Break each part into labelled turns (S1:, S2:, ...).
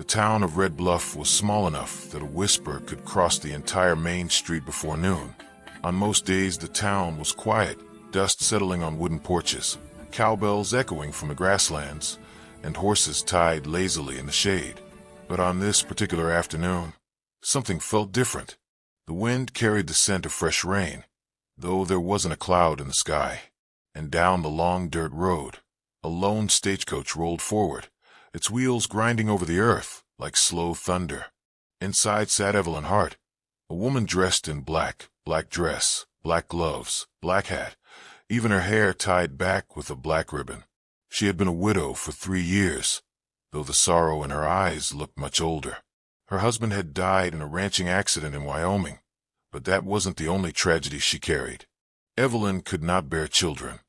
S1: town of Red Bluff was small enough that a whisper could cross the entire main street before noon. On most days, the town was quiet, dust settling on wooden porches, cowbells echoing from the grasslands, and horses tied lazily in the shade. But on this particular afternoon, something felt different. The wind carried the scent of fresh rain, though there wasn't a cloud in the sky. And down the long dirt road, a lone stagecoach rolled forward, its wheels grinding over the earth like slow thunder. Inside sat Evelyn Hart, a woman dressed in black dress, black gloves, black hat, even her hair tied back with a black ribbon. She had been a widow for 3 years, though the sorrow in her eyes looked much older. Her husband had died in a ranching accident in Wyoming, but that wasn't the only tragedy she carried. Evelyn could not bear children,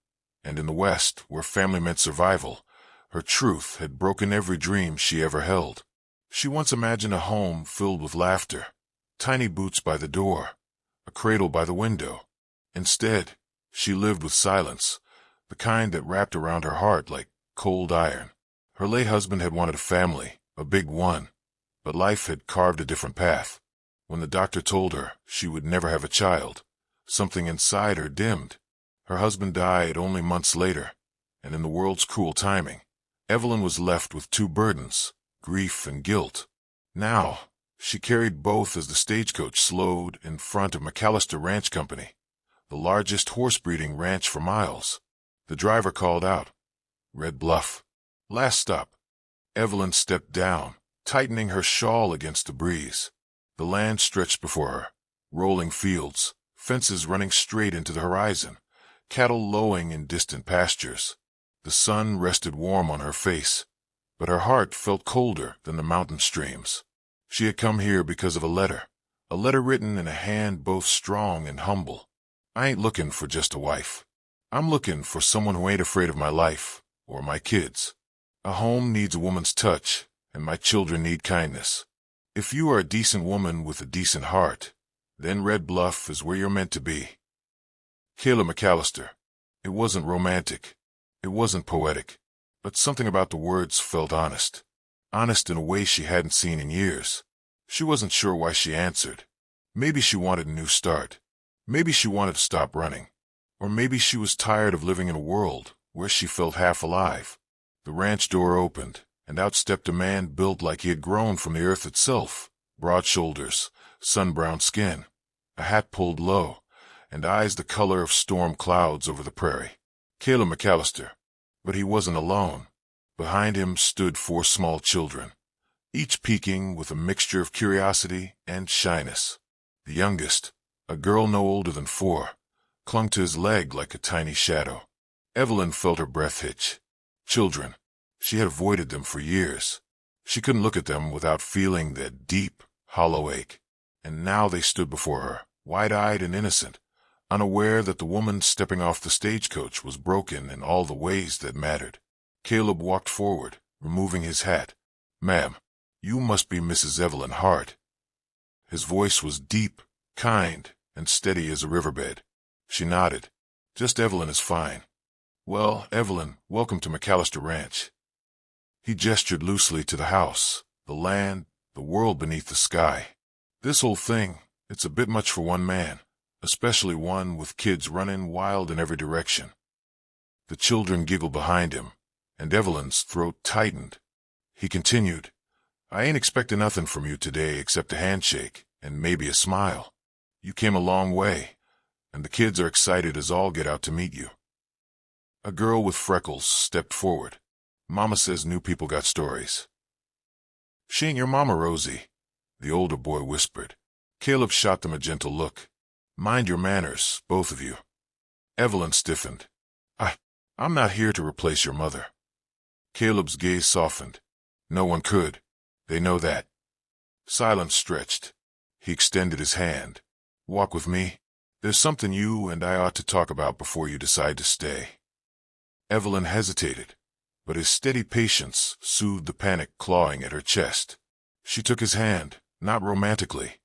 S1: and in the West, where family meant survival, her truth had broken every dream she ever held. She once imagined a home filled with laughter, tiny boots by the door, a cradle by the window. Instead, she lived with silence, the kind that wrapped around her heart like cold iron. Her late husband had wanted a family, a big one, but life had carved a different path. When the doctor told her she would never have a child, something inside her dimmed. Her husband died only months later, and in the world's cruel timing, Evelyn was left with 2 burdens, grief and guilt. Now, she carried both as the stagecoach slowed in front of McAllister Ranch Company, the largest horse-breeding ranch for miles. The driver called out, "Red Bluff. Last stop." Evelyn stepped down, tightening her shawl against the breeze. The land stretched before her, rolling fields, fences running straight into the horizon, cattle lowing in distant pastures. The sun rested warm on her face, but her heart felt colder than the mountain streams. She had come here because of a letter written in a hand both strong and humble. "I ain't looking for just a wife. I'm looking for someone who ain't afraid of my life or my kids. A home needs a woman's touch, and my children need kindness. If you are a decent woman with a decent heart, then Red Bluff is where you're meant to be." Kayla McAllister. It wasn't romantic. It wasn't poetic. But something about the words felt honest. Honest in a way she hadn't seen in years. She wasn't sure why she answered. Maybe she wanted a new start. Maybe she wanted to stop running. Or maybe she was tired of living in a world where she felt half alive. The ranch door opened, and out stepped a man built like he had grown from the earth itself. Broad shoulders, sun-browned skin, a hat pulled low, and eyes the color of storm clouds over the prairie. Kayla McAllister. But he wasn't alone. Behind him stood 4 small children, each peeking with a mixture of curiosity and shyness. The youngest, a girl no older than 4, clung to his leg like a tiny shadow. Evelyn felt her breath hitch. Children. She had avoided them for years. She couldn't look at them without feeling that deep, hollow ache. And now they stood before her, wide-eyed and innocent, unaware that the woman stepping off the stagecoach was broken in all the ways that mattered. Caleb walked forward, removing his hat. "Ma'am, you must be Mrs. Evelyn Hart." His voice was deep, kind, and steady as a riverbed. She nodded. "Just Evelyn is fine." "Well, Evelyn, welcome to McAllister Ranch." He gestured loosely to the house, the land, the world beneath the sky. "This whole thing, it's a bit much for one man, especially one with kids running wild in every direction." The children giggled behind him, and Evelyn's throat tightened. He continued, "I ain't expecting nothing from you today except a handshake and maybe a smile. You came a long way, and the kids are excited as all get out to meet you." A girl with freckles stepped forward. "Mama says new people got stories." "She ain't your mama, Rosie," the older boy whispered. Caleb shot them a gentle look. "Mind your manners, both of you." Evelyn stiffened. I'm not here to replace your mother." Caleb's gaze softened. "No one could. They know that." Silence stretched. He extended his hand. "Walk with me. There's something you and I ought to talk about before you decide to stay." Evelyn hesitated, but his steady patience soothed the panic clawing at her chest. She took his hand, not romantically,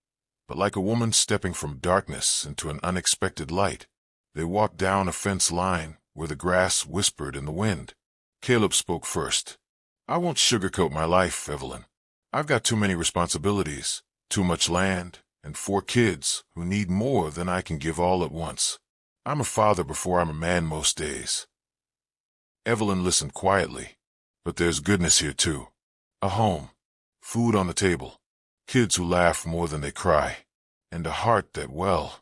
S1: but like a woman stepping from darkness into an unexpected light. They walked down a fence line where the grass whispered in the wind. Caleb spoke first. "I won't sugarcoat my life, Evelyn. I've got too many responsibilities, too much land, and 4 kids who need more than I can give all at once. I'm a father before I'm a man most days. Evelyn listened quietly. But there's goodness here too. A home, food on the table, kids who laugh more than they cry, and a heart that, well,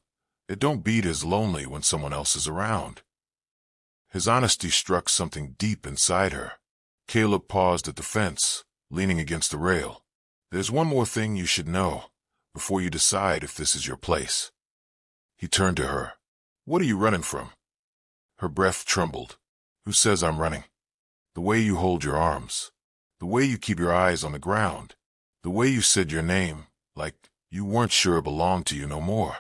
S1: it don't beat as lonely when someone else is around. His honesty struck something deep inside her. Caleb paused at the fence, leaning against the rail. There's one more thing you should know before you decide if this is your place. He turned to her. What are you running from? Her breath trembled. Who says I'm running? The way you hold your arms, the way you keep your eyes on the ground, the way you said your name, like you weren't sure it belonged to you no more.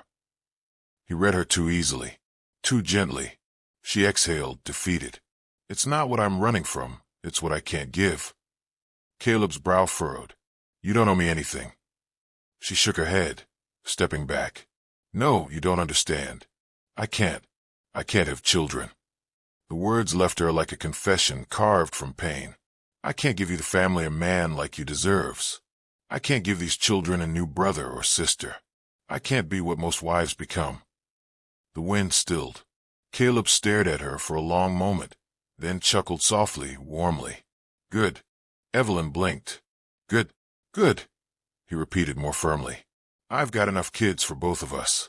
S1: He read her too easily, too gently. She exhaled, defeated. It's not what I'm running from, it's what I can't give. Caleb's brow furrowed. You don't owe me anything. She shook her head, stepping back. No, you don't understand. I can't have children. The words left her like a confession carved from pain. I can't give you the family a man like you deserves. I can't give these children a new brother or sister. I can't be what most wives become. The wind stilled. Caleb stared at her for a long moment, then chuckled softly, warmly. Good. Evelyn blinked. Good, good, he repeated more firmly. I've got enough kids for both of us.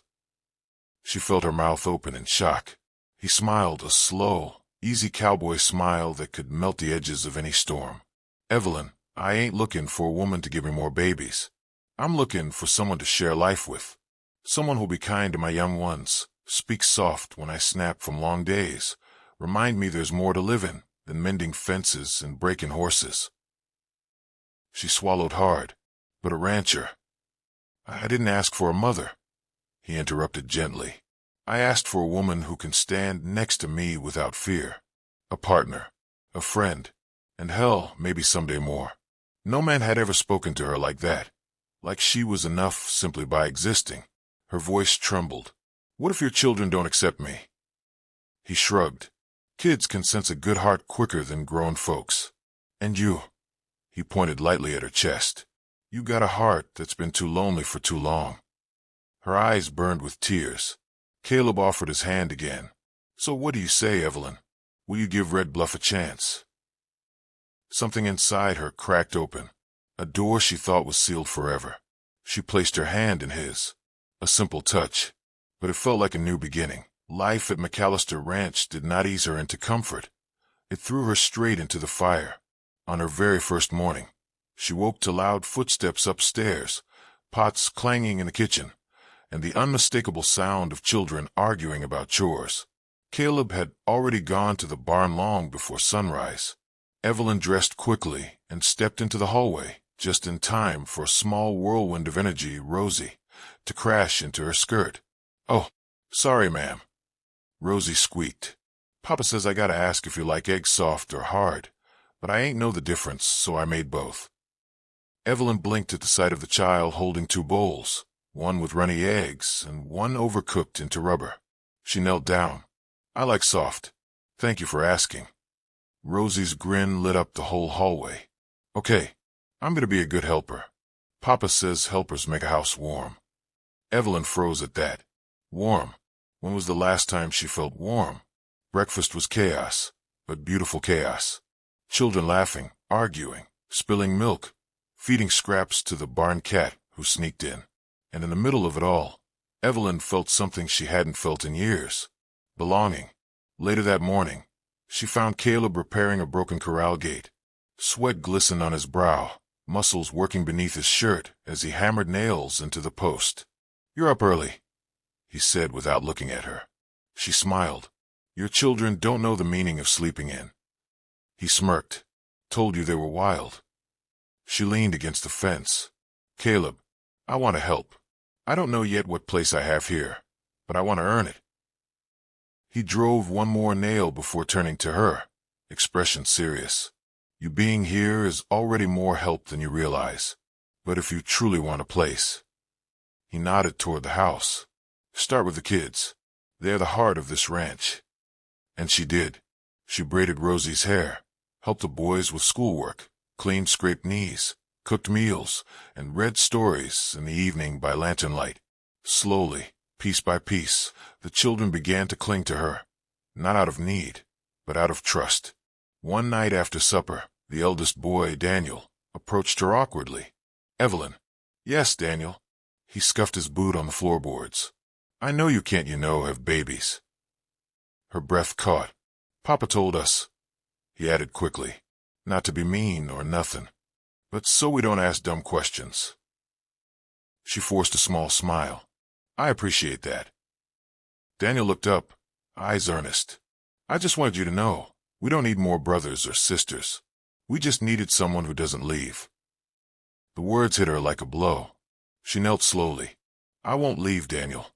S1: She felt her mouth open in shock. He smiled, a slow, easy cowboy smile that could melt the edges of any storm. Evelyn, I ain't looking for a woman to give me more babies. I'm looking for someone to share life with. Someone who'll be kind to my young ones, speak soft when I snap from long days, remind me there's more to live in than mending fences and breaking horses. She swallowed hard. But a rancher. I didn't ask for a mother, he interrupted gently. I asked for a woman who can stand next to me without fear. A partner, a friend, and hell, maybe someday more. No man had ever spoken to her like that, like she was enough simply by existing. Her voice trembled. What if your children don't accept me? He shrugged. Kids can sense a good heart quicker than grown folks. And you, he pointed lightly at her chest. You got a heart that's been too lonely for too long. Her eyes burned with tears. Caleb offered his hand again. So what do you say, Evelyn? Will you give Red Bluff a chance? Something inside her cracked open. A door she thought was sealed forever. She placed her hand in his. A simple touch, but it felt like a new beginning. Life at McAllister Ranch did not ease her into comfort. It threw her straight into the fire. On her very first morning, she woke to loud footsteps upstairs, pots clanging in the kitchen, and the unmistakable sound of children arguing about chores. Caleb had already gone to the barn long before sunrise. Evelyn dressed quickly and stepped into the hallway, just in time for a small whirlwind of energy, Rosie, to crash into her skirt. Oh, sorry, ma'am. Rosie squeaked. Papa says I gotta ask if you like eggs soft or hard, but I ain't know the difference, so I made both. Evelyn blinked at the sight of the child holding 2 bowls, one with runny eggs and one overcooked into rubber. She knelt down. I like soft. Thank you for asking. Rosie's grin lit up the whole hallway. Okay, I'm gonna be a good helper. Papa says helpers make a house warm. Evelyn froze at that. Warm. When was the last time she felt warm? Breakfast was chaos, but beautiful chaos. Children laughing, arguing, spilling milk, feeding scraps to the barn cat who sneaked in. And in the middle of it all, Evelyn felt something she hadn't felt in years. Belonging. Later that morning, she found Caleb repairing a broken corral gate. Sweat glistened on his brow, muscles working beneath his shirt as he hammered nails into the post. You're up early, he said without looking at her. She smiled. Your children don't know the meaning of sleeping in. He smirked. Told you they were wild. She leaned against the fence. Caleb, I want to help. I don't know yet what place I have here, but I want to earn it. He drove one more nail before turning to her, expression serious. You being here is already more help than you realize, but if you truly want a place. He nodded toward the house. Start with the kids. They're the heart of this ranch. And she did. She braided Rosie's hair, helped the boys with schoolwork, cleaned scraped knees, cooked meals, and read stories in the evening by lantern light. Slowly, piece by piece, the children began to cling to her, not out of need, but out of trust. One night after supper, the eldest boy, Daniel, approached her awkwardly. "Evelyn." "Yes, Daniel." He scuffed his boot on the floorboards. "I know you can't, have babies." Her breath caught. "Papa told us," he added quickly, "not to be mean or nothing, but so we don't ask dumb questions." She forced a small smile. "I appreciate that." Daniel looked up, eyes earnest. "I just wanted you to know, we don't need more brothers or sisters. We just needed someone who doesn't leave." The words hit her like a blow. She knelt slowly. "I won't leave, Daniel."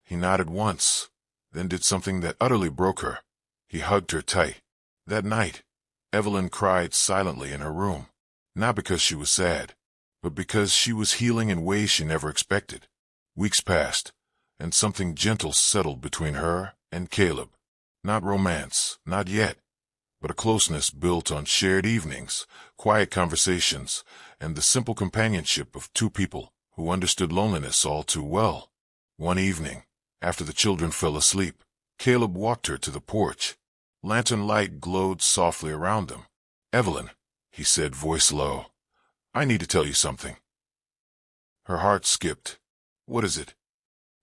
S1: He nodded once, then did something that utterly broke her. He hugged her tight. That night, Evelyn cried silently in her room, not because she was sad, but because she was healing in ways she never expected. Weeks passed, and something gentle settled between her and Caleb. Not romance, not yet, but a closeness built on shared evenings, quiet conversations, and the simple companionship of two people who understood loneliness all too well. One evening, after the children fell asleep, Caleb walked her to the porch. Lantern light glowed softly around them. "Evelyn," he said, voice low, "I need to tell you something." Her heart skipped. "What is it?"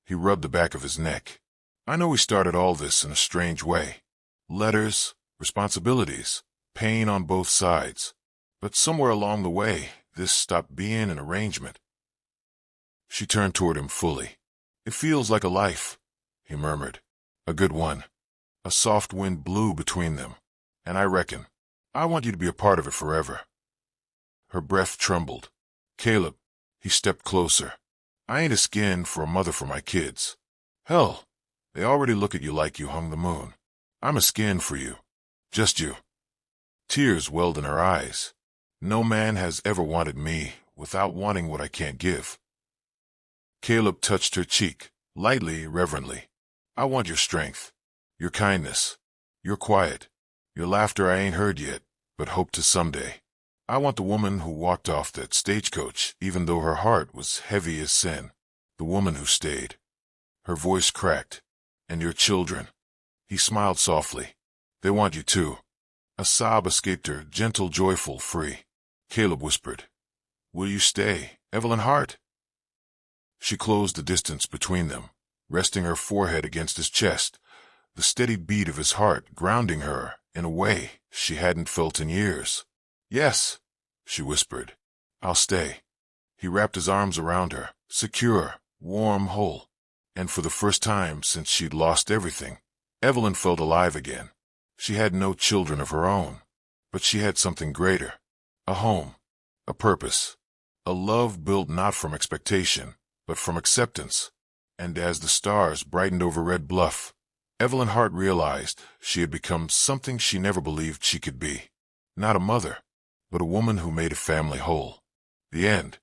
S1: He rubbed the back of his neck. "I know we started all this in a strange way. Letters, responsibilities, pain on both sides. But somewhere along the way, this stopped being an arrangement." She turned toward him fully. "It feels like a life," he murmured. "A good one." A soft wind blew between them. "And I reckon I want you to be a part of it forever." Her breath trembled. "Caleb," he stepped closer, "I ain't a skin for a mother for my kids. Hell, they already look at you like you hung the moon. I'm a skin for you. Just you." Tears welled in her eyes. "No man has ever wanted me without wanting what I can't give." Caleb touched her cheek, lightly, reverently. "I want your strength, your kindness, your quiet, your laughter I ain't heard yet, but hope to someday. I want the woman who walked off that stagecoach even though her heart was heavy as sin, the woman who stayed." Her voice cracked. "And your children." He smiled softly. "They want you too." A sob escaped her, gentle, joyful, free. Caleb whispered, "Will you stay, Evelyn Hart?" She closed the distance between them, resting her forehead against his chest, the steady beat of his heart grounding her in a way she hadn't felt in years. "Yes," she whispered, "I'll stay." He wrapped his arms around her, secure, warm, whole. And for the first time since she'd lost everything, Evelyn felt alive again. She had no children of her own, but she had something greater. A home, a purpose, a love built not from expectation, but from acceptance. And as the stars brightened over Red Bluff, Evelyn Hart realized she had become something she never believed she could be. Not a mother, but a woman who made a family whole. The end.